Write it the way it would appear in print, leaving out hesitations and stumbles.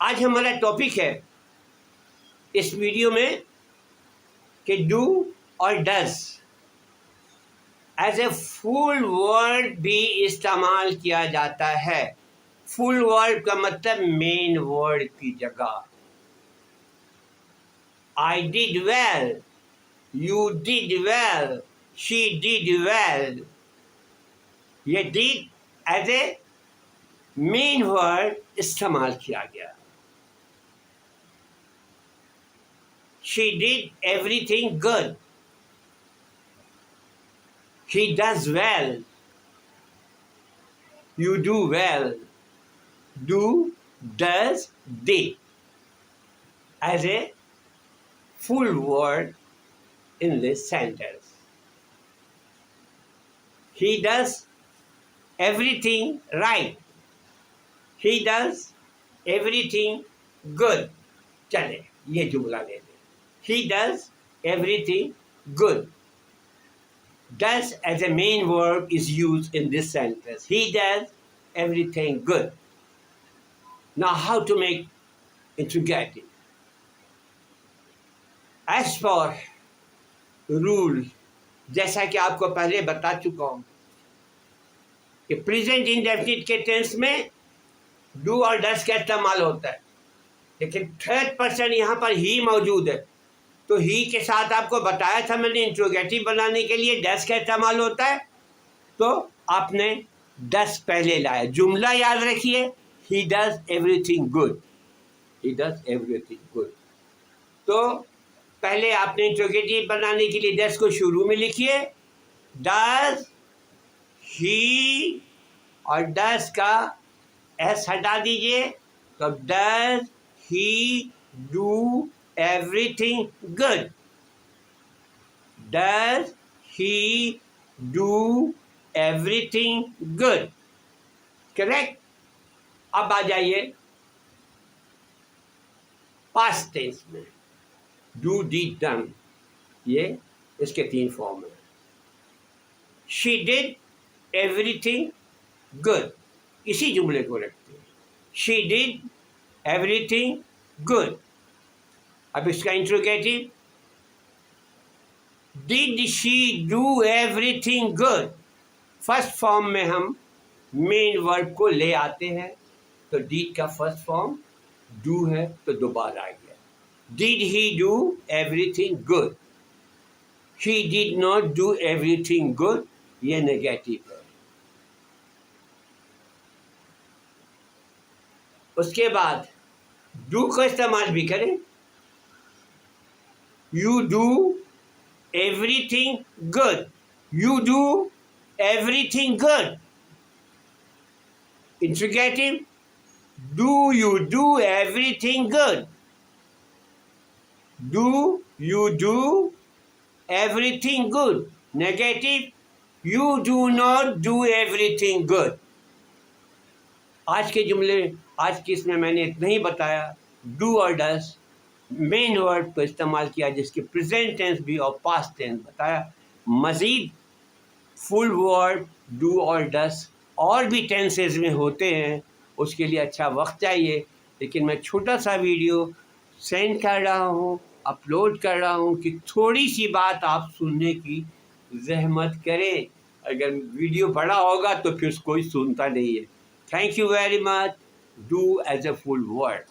आज हमारा टॉपिक है इस वीडियो में कि डू और does as a full word भी इस्तेमाल किया जाता है। फुल वर्ड का मतलब मेन वर्ड की जगह। I did well, you did well, she did well. ये did as a main word इस्तेमाल किया गया। She did everything good. He does well. You do well. Do, does, did. As a full word in this sentence. He does everything right. He does everything good. चले ये जुमला ले लें। He does everything good. Does as a main verb is used in this sentence. He does everything good. Now how to make interrogative? As per rule, जैसा कि आपको पहले बता चुका हूँ कि प्रेजेंट इंडेफिनिट के टेंस में डू और डस का इस्तेमाल होता है, लेकिन थर्ड पर्सन यहाँ पर ही मौजूद है, तो ही के साथ आपको बताया था मैंने इंट्रोगेटिव बनाने के लिए डस का इस्तेमाल होता है, तो आपने डस पहले लाया। जुमला याद रखिए, he does everything good, he does everything good. तो पहले आपने इंट्रोगेटिव बनाने के लिए डस को शुरू में लिखिए। डज ही और डस का एस हटा दीजिए, तो does he do everything good. Does he do everything good? Correct? अब आ जाइए past tense में। Do, did, done, ये इसके 3 फॉर्म है। She did everything good. इसी जुमले को रखते हैं। She did everything good. अब इसका interrogative, did she do everything good. First form में हम मेन वर्ब को ले आते हैं, तो डिड का फर्स्ट फॉर्म डू है, तो दोबारा आ गया। Did he do everything good, he did not do everything good, ये नेगेटिव है। उसके बाद डू का इस्तेमाल भी करें। You do everything good. You do everything good. Interrogative. Do you do everything good? Do you do everything good? Negative. You do not do everything good. आज के जुमले, आज के इसमें मैंने इतना ही बताया। Do और does मेन वर्ड को इस्तेमाल किया, जिसके प्रेजेंट टेंस भी और पास्ट टेंस बताया। मज़ीद फुल वर्ड डू और डस और भी टेंसेस में होते हैं, उसके लिए अच्छा वक्त चाहिए, लेकिन मैं छोटा सा वीडियो सेंड कर रहा हूँ, अपलोड कर रहा हूँ कि थोड़ी सी बात आप सुनने की जहमत करें। अगर वीडियो बड़ा होगा तो फिर कोई सुनता नहीं है। Thank you very much. Do as a full word.